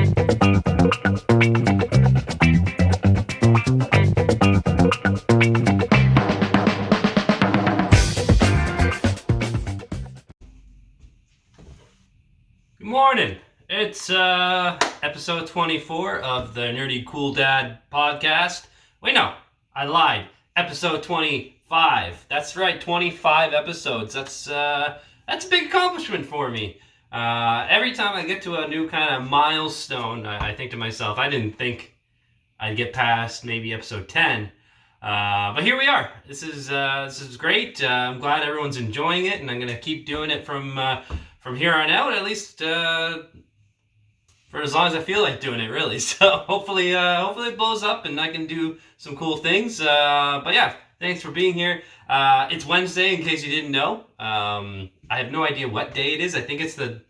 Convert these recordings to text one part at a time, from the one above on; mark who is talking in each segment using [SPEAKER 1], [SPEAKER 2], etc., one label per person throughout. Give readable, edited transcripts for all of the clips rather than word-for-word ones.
[SPEAKER 1] Good morning. It's episode 24 of the Nerdy Cool Dad podcast. Wait, no, I lied. Episode 25. That's right, 25 episodes. That's a big accomplishment for me. Every time I get to a new kind of milestone, I think to myself, I didn't think I'd get past maybe episode 10. But here we are. This is great. I'm glad everyone's enjoying it, and I'm gonna keep doing it from here on out, at least for as long as I feel like doing it, really. So hopefully it blows up and I can do some cool things. But yeah, thanks for being here. It's Wednesday, in case you didn't know. I have no idea what day it is. I think it's the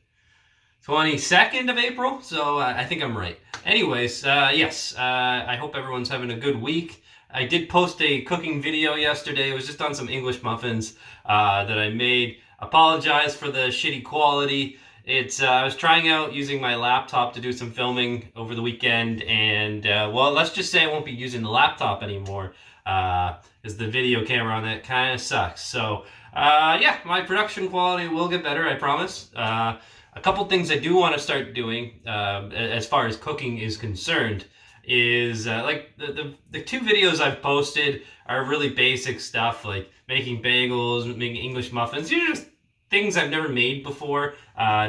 [SPEAKER 1] 22nd of April, so I think I'm right. Anyways, yes, I hope everyone's having a good week. I did post a cooking video yesterday. It was just on some English muffins that I made. Apologize for the shitty quality. I was trying out using my laptop to do some filming over the weekend, and well, let's just say I won't be using the laptop anymore, as the video camera on it kind of sucks. So yeah, my production quality will get better, I promise. A couple things I do want to start doing as far as cooking is concerned is like the two videos I've posted are really basic stuff, like making bagels, making English muffins. These are just things I've never made before,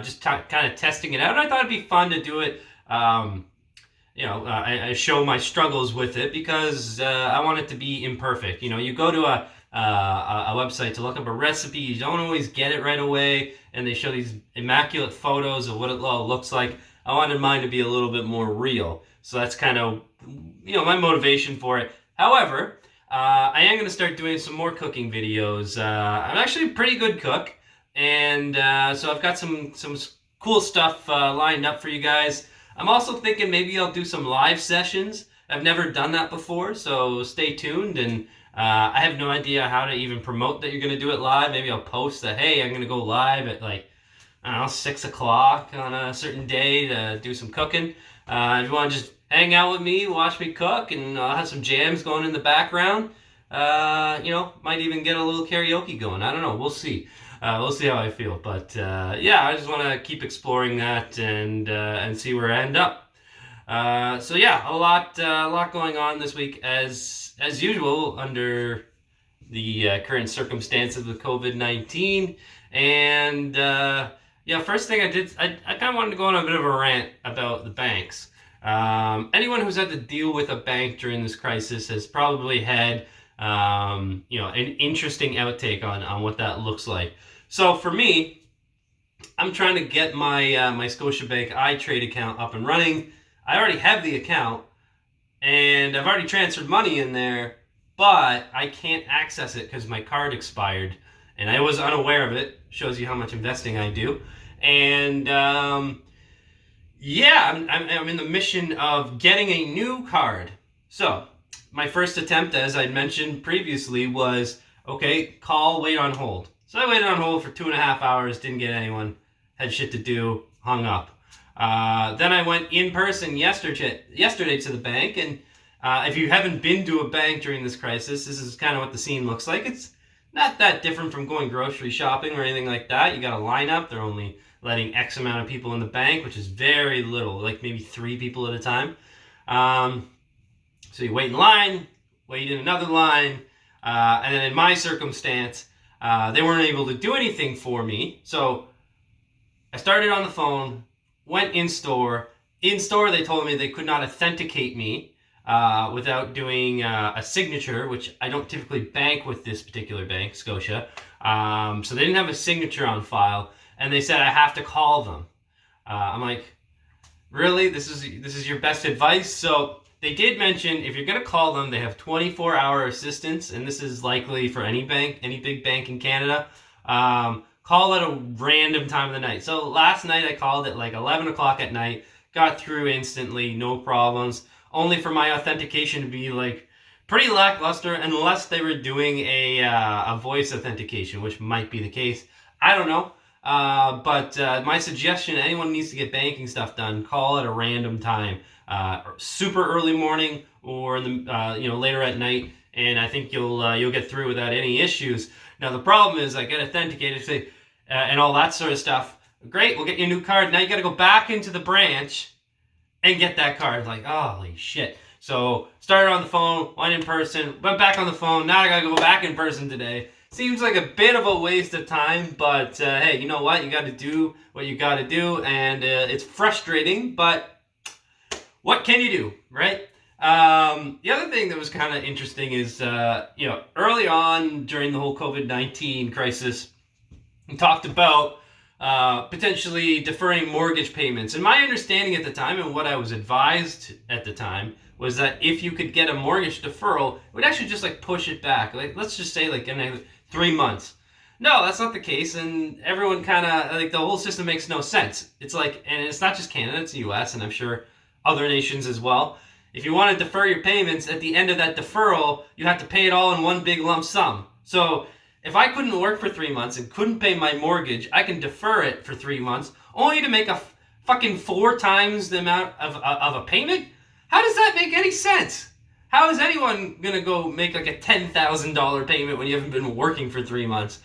[SPEAKER 1] just kind of testing it out. And I thought it'd be fun to do it. I show my struggles with it because I want it to be imperfect. You know, you go to a website to look up a recipe, you don't always get it right away, and they show these immaculate photos of what it all looks like. I wanted mine to be a little bit more real. So that's kind of, my motivation for it. However, I am going to start doing some more cooking videos. I'm actually a pretty good cook, and so I've got some cool stuff lined up for you guys. I'm also thinking maybe I'll do some live sessions. I've never done that before, so stay tuned. And I have no idea how to even promote that you're going to do it live. Maybe I'll post that, hey, I'm going to go live at 6 o'clock on a certain day to do some cooking. If you want to just hang out with me, watch me cook, and I'll have some jams going in the background. Might even get a little karaoke going. I don't know. We'll see. We'll see how I feel. But yeah, I just want to keep exploring that and see where I end up. So yeah, a lot going on this week as usual under the current circumstances with COVID-19. And first thing I did, I kind of wanted to go on a bit of a rant about the banks. Anyone who's had to deal with a bank during this crisis has probably had an interesting outtake on what that looks like. So for me, I'm trying to get my my Scotiabank iTrade account up and running. I already have the account, and I've already transferred money in there, but I can't access it because my card expired, and I was unaware of it. Shows you how much investing I do. And I'm in the mission of getting a new card. So my first attempt, as I mentioned previously, was call, wait on hold. So I waited on hold for 2.5 hours, didn't get anyone, had shit to do, hung up. Then I went in person yesterday to the bank, and if you haven't been to a bank during this crisis, this is kind of what the scene looks like. It's not that different from going grocery shopping or anything like that. You got a lineup. They're only letting X amount of people in the bank, which is very little, like maybe 3 people at a time. So you wait in line, wait in another line, and then in my circumstance, they weren't able to do anything for me. So I started on the phone, went in store. In store, they told me they could not authenticate me without doing a signature, which I don't typically bank with this particular bank, Scotia. So they didn't have a signature on file, and they said I have to call them. I'm like, really? This is your best advice? So they did mention if you're going to call them, they have 24-hour assistance, and this is likely for any bank, any big bank in Canada. Call at a random time of the night. So last night I called at 11 o'clock at night, got through instantly, no problems. Only for my authentication to be pretty lackluster unless they were doing a voice authentication, which might be the case. I don't know. But my suggestion: anyone needs to get banking stuff done, call at a random time, super early morning or in the later at night, and I think you'll get through without any issues. Now the problem is I get authenticated and all that sort of stuff. Great, we'll get you a new card. Now you got to go back into the branch and get that card. Like, holy shit. So started on the phone, went in person, went back on the phone. Now I got to go back in person today. Seems like a bit of a waste of time, but hey, you know what? You got to do what you got to do, and it's frustrating, but what can you do, right? The other thing that was kind of interesting is, early on during the whole COVID-19 crisis, we talked about potentially deferring mortgage payments. And my understanding at the time and what I was advised at the time was that if you could get a mortgage deferral, it would actually just like push it back. Like, let's just say like in 3 months. No, that's not the case. And everyone kind of like the whole system makes no sense. It's like, and it's not just Canada, it's the US and I'm sure other nations as well. If you want to defer your payments, at the end of that deferral, you have to pay it all in one big lump sum. So if I couldn't work for 3 months and couldn't pay my mortgage, I can defer it for 3 months, only to make a fucking 4 times the amount of a payment? How does that make any sense? How is anyone gonna go make like a $10,000 payment when you haven't been working for 3 months?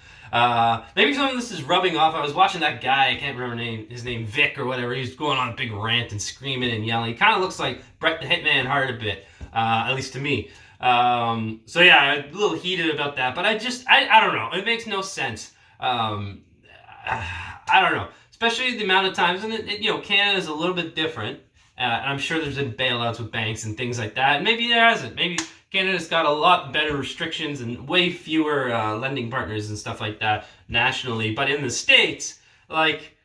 [SPEAKER 1] Maybe some of this is rubbing off. I was watching that guy, I can't remember his name, Vic or whatever. He's going on a big rant and screaming and yelling. He kind of looks like Brett the Hitman Hart a bit, at least to me. So yeah, a little heated about that, but I don't know. It makes no sense. I don't know, especially the amount of times, and Canada's a little bit different. And I'm sure there's been bailouts with banks and things like that. And maybe there hasn't. Maybe Canada's got a lot better restrictions and way fewer lending partners and stuff like that nationally. But in the States, like,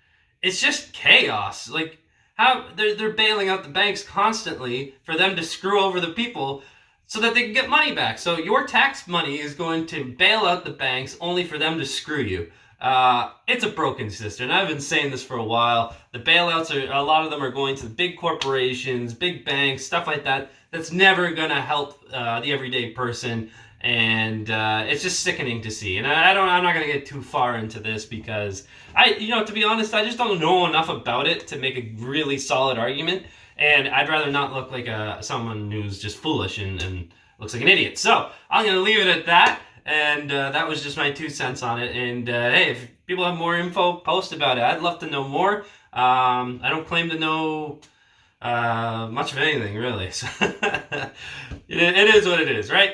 [SPEAKER 1] it's just chaos. Like, how they're bailing out the banks constantly for them to screw over the people so that they can get money back. So your tax money is going to bail out the banks only for them to screw you. It's a broken system, and I've been saying this for a while. The bailouts a lot of them are going to the big corporations, big banks, stuff like that. That's never going to help the everyday person, and it's just sickening to see. And I'm not going to get too far into this because to be honest, I just don't know enough about it to make a really solid argument. And I'd rather not look like someone who's just foolish and looks like an idiot. So I'm going to leave it at that. And that was just my 2 cents on it. And hey, if people have more info, post about it. I'd love to know more. I don't claim to know much of anything, really. So it is what it is, right?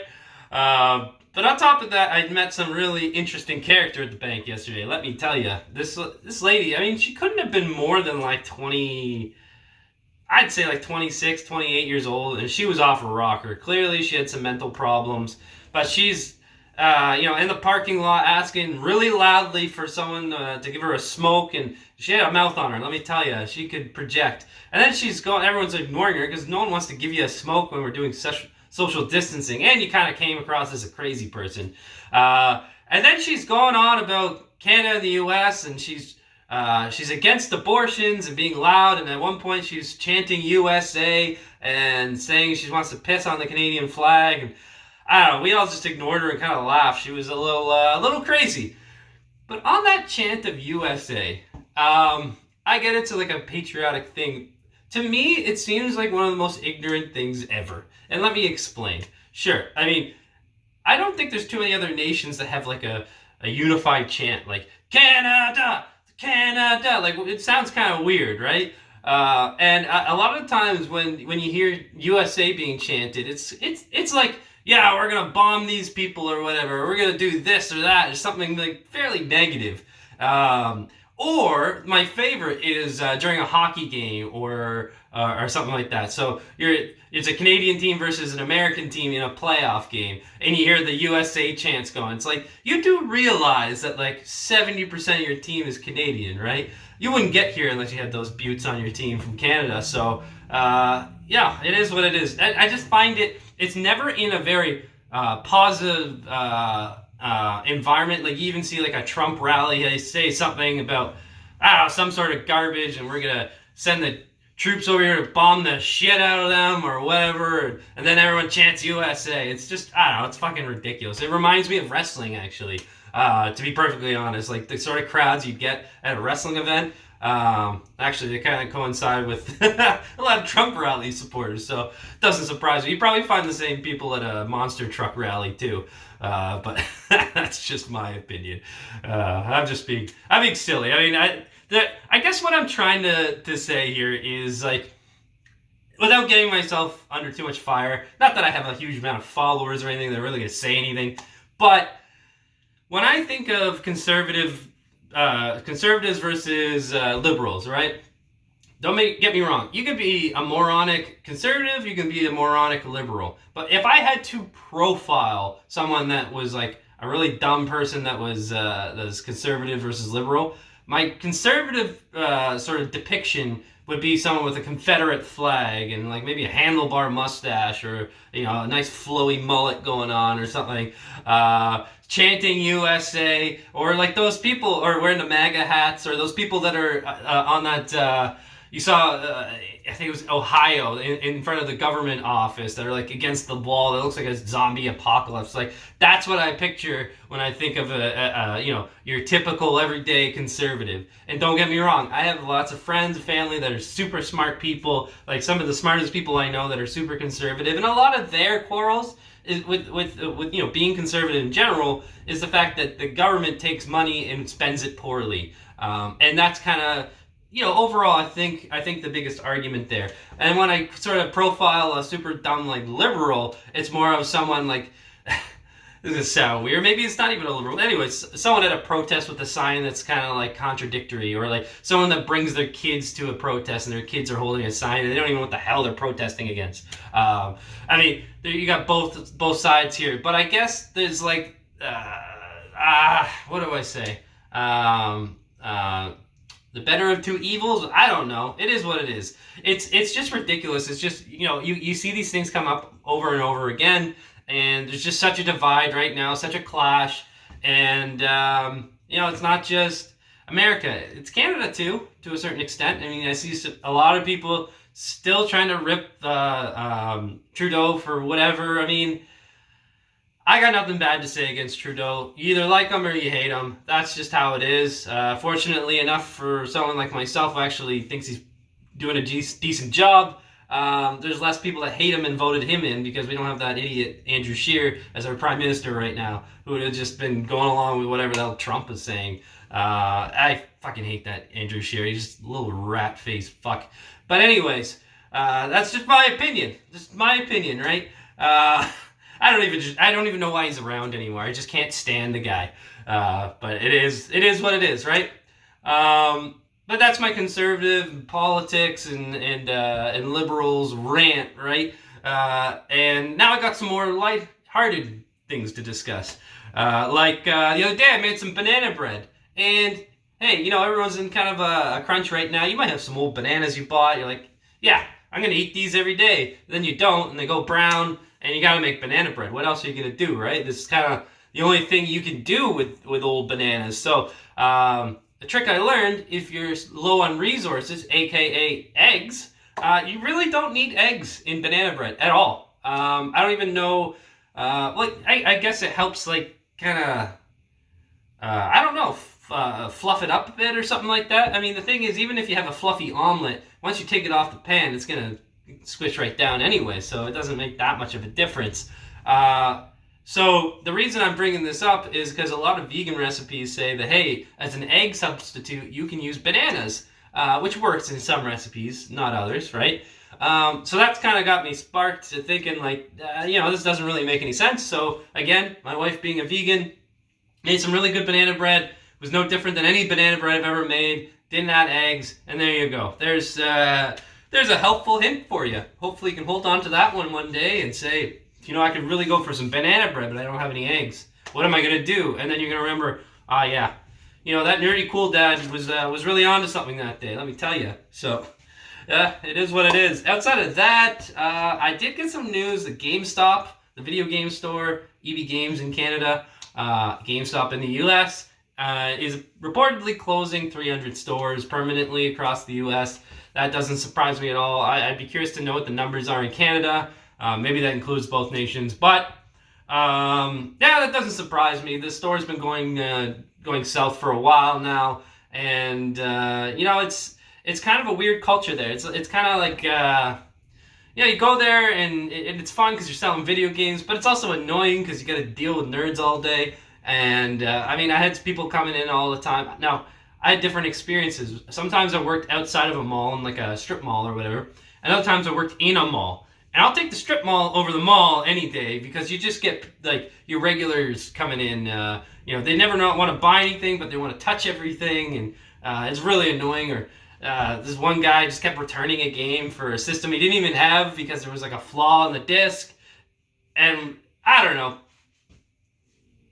[SPEAKER 1] But on top of that, I met some really interesting character at the bank yesterday. Let me tell you, this lady, I mean, she couldn't have been more than like 20... I'd say like 26, 28 years old, and she was off a rocker. Clearly, she had some mental problems, but she's, in the parking lot asking really loudly for someone to give her a smoke, and she had a mouth on her. Let me tell you, she could project. And then everyone's ignoring her because no one wants to give you a smoke when we're doing social distancing, and you kind of came across as a crazy person. And then she's going on about Canada and the U.S., and she's against abortions and being loud, and at one point she's chanting USA and saying she wants to piss on the Canadian flag, and I don't know, we all just ignored her and kind of laughed. She was a little crazy. But on that chant of USA, I get into like a patriotic thing. To me, it seems like one of the most ignorant things ever. And let me explain. Sure, I mean, I don't think there's too many other nations that have like a unified chant, like Canada, Canada. Like, it sounds kind of weird, right? And a lot of times when you hear USA being chanted, it's like, yeah, we're gonna bomb these people or whatever. We're gonna do this or that, or something like fairly negative. Or my favorite is during a hockey game or something like that. So it's a Canadian team versus an American team in a playoff game, and you hear the USA chants going. It's like, you do realize that like 70% of your team is Canadian, right? You wouldn't get here unless you had those buttes on your team from Canada. So yeah, it is what it is. I just find it's never in a very positive environment. Like, you even see like a Trump rally, they say something about some sort of garbage, and we're gonna send the troops over here to bomb the shit out of them or whatever, and then everyone chants USA. It's just, I don't know, it's fucking ridiculous. It reminds me of wrestling, actually. To be perfectly honest, like the sort of crowds you get at a wrestling event. Actually, they kind of coincide with a lot of Trump rally supporters, so it doesn't surprise me. You probably find the same people at a monster truck rally too, but that's just my opinion. I'm being silly. I mean, I guess what I'm trying to say here is like, without getting myself under too much fire. Not that I have a huge amount of followers or anything that are really going to say anything, but when I think of conservatives versus liberals, right? Get me wrong. You can be a moronic conservative, you can be a moronic liberal. But if I had to profile someone that was like a really dumb person that was conservative versus liberal, my conservative sort of depiction would be someone with a Confederate flag and like maybe a handlebar mustache or a nice flowy mullet going on or something, chanting USA, or like those people, or wearing the MAGA hats, or those people that are on that. You saw, I think it was Ohio, in front of the government office, that are like against the wall. That looks like a zombie apocalypse. Like that's what I picture when I think of your typical everyday conservative. And don't get me wrong, I have lots of friends, family that are super smart people, like some of the smartest people I know that are super conservative, and a lot of their quarrels is with being conservative in general is the fact that the government takes money and spends it poorly, and that's kind of. Overall, I think the biggest argument there. And when I sort of profile a super dumb like liberal, it's more of someone like this is gonna sound weird. Maybe it's not even a liberal. Anyways, someone at a protest with a sign that's kind of like contradictory, or like someone that brings their kids to a protest and their kids are holding a sign and they don't even know what the hell they're protesting against. I mean, you got both sides here, but I guess there's like what do I say? The better of two evils? I don't know. It is what it is. It's just ridiculous. It's just, you see these things come up over and over again, and there's just such a divide right now, such a clash, and, it's not just America. It's Canada, too, to a certain extent. I mean, I see a lot of people still trying to rip Trudeau for whatever. I mean, I got nothing bad to say against Trudeau. You either like him or you hate him. That's just how it is. Fortunately enough for someone like myself who actually thinks he's doing a decent job, there's less people that hate him and voted him in, because we don't have that idiot Andrew Scheer as our prime minister right now, who would have just been going along with whatever the hell Trump is saying. I fucking hate that Andrew Scheer. He's just a little rat-faced fuck. But anyways, that's just my opinion. Just my opinion, right? I don't even know why he's around anymore. I just can't stand the guy. But it is what it is, right? But that's my conservative politics and liberals rant, right? And now I got some more light-hearted things to discuss. Like the other day, I made some banana bread, and hey, everyone's in kind of a crunch right now. You might have some old bananas you bought. You're like, yeah, I'm gonna eat these every day. Then you don't, and they go brown. And you gotta make banana bread. What else are you gonna do, right? This is kind of the only thing you can do with old bananas. So the trick I learned, if you're low on resources, aka eggs, you really don't need eggs in banana bread at all. I don't even know. I guess it helps, like, kind of. I don't know. Fluff it up a bit or something like that. I mean, the thing is, even if you have a fluffy omelet, once you take it off the pan, it's gonna squish right down anyway, so it doesn't make that much of a difference. So the reason I'm bringing this up is because a lot of vegan recipes say that, hey, as an egg substitute, you can use bananas, which works in some recipes, not others, right? So that's kind of got me sparked to thinking, like, this doesn't really make any sense. So again, my wife being a vegan, made some really good banana bread. It was no different than any banana bread I've ever made. Didn't add eggs, and there you go. There's a helpful hint for you. Hopefully you can hold on to that one day and say, I could really go for some banana bread, but I don't have any eggs. What am I going to do? And then you're going to remember, yeah, that nerdy cool dad was really onto something that day, let me tell you. So, it is what it is. Outside of that, I did get some news that GameStop, the video game store, EB Games in Canada, GameStop in the US, is reportedly closing 300 stores permanently across the US. That doesn't surprise me at all. I'd be curious to know what the numbers are in Canada. Maybe that includes both nations. But Yeah, that doesn't surprise me. The store's been going south for a while now, and it's kind of a weird culture there. It's kind of like you go there and it's fun because you're selling video games, but it's also annoying because you got to deal with nerds all day. And I mean, I had people coming in all the time. Now, I had different experiences. Sometimes I worked outside of a mall, in like a strip mall or whatever, and other times I worked in a mall. And I'll take the strip mall over the mall any day because you just get like your regulars coming in. They never want to buy anything, but they want to touch everything, and it's really annoying. Or this one guy just kept returning a game for a system he didn't even have because there was like a flaw in the disc. And I don't know.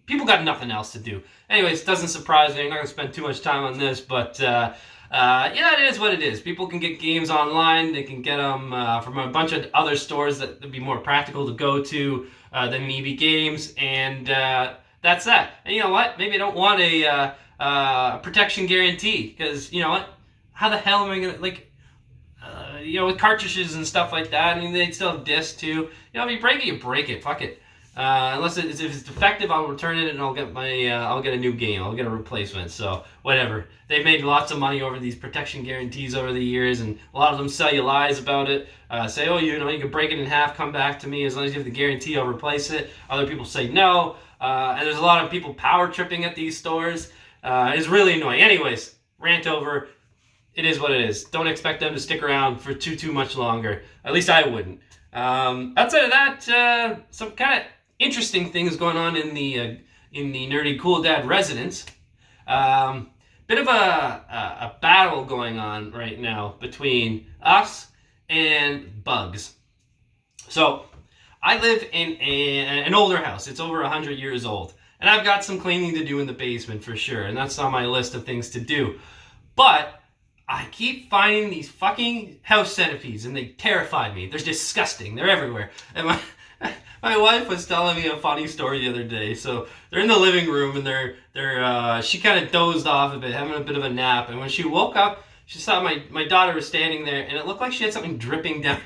[SPEAKER 1] People got nothing else to do. Anyways, doesn't surprise me. I'm not going to spend too much time on this, but it is what it is. People can get games online. They can get them from a bunch of other stores that would be more practical to go to than EB Games, and that's that. And you know what? Maybe I don't want a protection guarantee because you know what? How the hell am I gonna with cartridges and stuff like that? I mean, they still have discs too. If you break it, you break it. Fuck it. If it's defective, I'll return it and I'll get I'll get a new game. I'll get a replacement. So whatever. They've made lots of money over these protection guarantees over the years, and a lot of them sell you lies about it. Say, oh, you can break it in half, come back to me as long as you have the guarantee, I'll replace it. Other people say no, and there's a lot of people power tripping at these stores. It's really annoying. Anyways, rant over. It is what it is. Don't expect them to stick around for too much longer. At least I wouldn't. Outside of that, some kind of interesting things going on in the Nerdy Cool Dad residence. Bit of a battle going on right now between us and bugs. So I live in an older house. It's over 100 years old, and I've got some cleaning to do in the basement for sure, and that's on my list of things to do. But I keep finding these fucking house centipedes, and they terrify me. They're disgusting. They're everywhere. And my wife was telling me a funny story the other day. So they're in the living room, and she kind of dozed off a bit, having a bit of a nap. And when she woke up, she saw my daughter was standing there, and it looked like she had something dripping down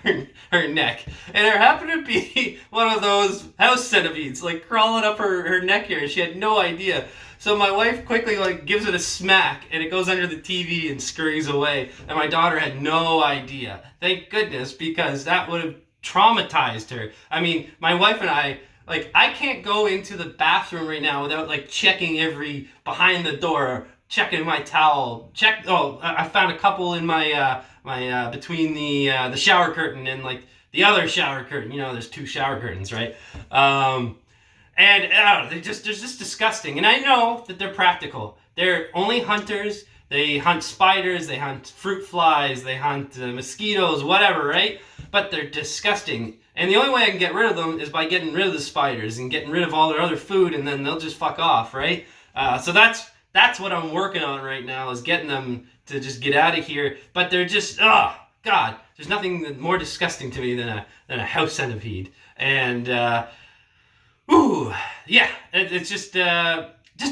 [SPEAKER 1] her neck. And there happened to be one of those house centipedes, like crawling up her neck here, and she had no idea. So my wife quickly gives it a smack, and it goes under the TV and scurries away. And my daughter had no idea. Thank goodness, because that would have traumatized her. I mean, my wife and I can't go into the bathroom right now without checking every behind the door, checking my towel. I found a couple in my between the shower curtain and the other shower curtain. There's two shower curtains, right? They're just disgusting. And I know that they're practical. They're only hunters. They hunt spiders. They hunt fruit flies. They hunt mosquitoes, whatever, right? But they're disgusting. And the only way I can get rid of them is by getting rid of the spiders and getting rid of all their other food, and then they'll just fuck off, right? So that's what I'm working on right now, is getting them to just get out of here. But they're just, God, there's nothing more disgusting to me than a house centipede. And it's just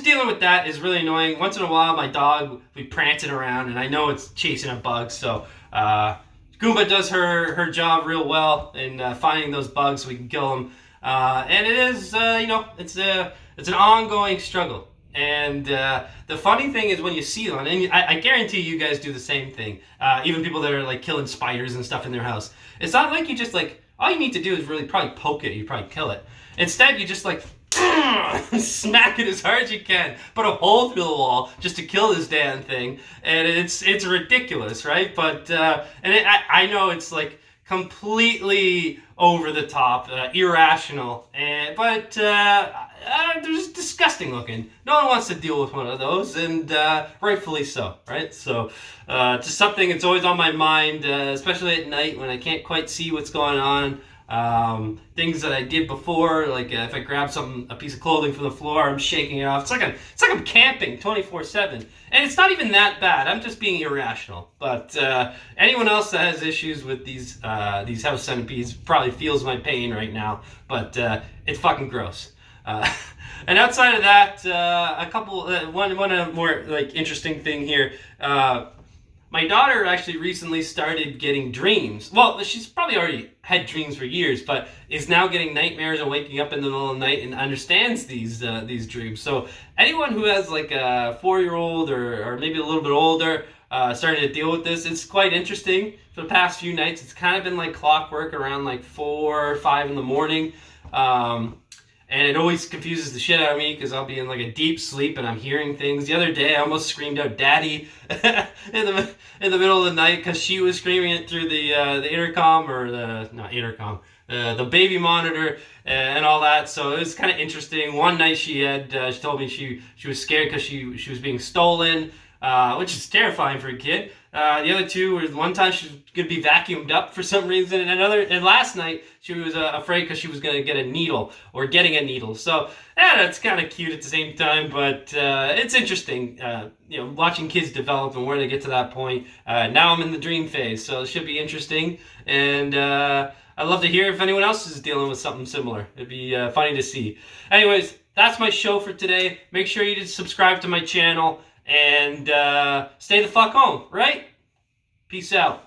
[SPEAKER 1] dealing with that is really annoying. Once in a while, my dog, we prancing around, and I know it's chasing a bug, so Goomba does her job real well in finding those bugs so we can kill them. And it is, it's an ongoing struggle. And the funny thing is when you see them, and I guarantee you guys do the same thing, even people that are killing spiders and stuff in their house. It's not like you just all you need to do is really probably poke it, you probably kill it. Instead, you just smack it as hard as you can, put a hole through the wall just to kill this damn thing, and it's ridiculous, right? But I know it's completely over the top, irrational, but they're just disgusting looking. No one wants to deal with one of those, and rightfully so, right? So just something that's always on my mind, especially at night when I can't quite see what's going on. Things that I did before, if I grab a piece of clothing from the floor, I'm shaking it off. It's like I'm camping 24/7, and it's not even that bad. I'm just being irrational. But anyone else that has issues with these house centipedes probably feels my pain right now. But it's fucking gross. And outside of that, one more interesting thing here. my daughter actually recently started getting dreams. Well, she's probably already had dreams for years, but is now getting nightmares and waking up in the middle of the night and understands these dreams. So anyone who has like a 4-year-old or maybe a little bit older starting to deal with this, it's quite interesting. For the past few nights, it's kind of been like clockwork around like 4 or 5 in the morning. And it always confuses the shit out of me because I'll be in like a deep sleep and I'm hearing things. The other day I almost screamed out "Daddy" in the middle of the night because she was screaming it through the intercom, or the baby monitor and all that. So it was kind of interesting. One night she told me she was scared because she was being stolen, which is terrifying for a kid. The other two were, one time she was going to be vacuumed up for some reason, and last night she was afraid because she was going to get a needle or getting a needle. So that's kind of cute at the same time, but it's interesting, watching kids develop and where they get to that point. Now I'm in the dream phase, so it should be interesting, and I'd love to hear if anyone else is dealing with something similar. It'd be funny to see. Anyways, that's my show for today. Make sure you subscribe to my channel. And stay the fuck home, right? Peace out.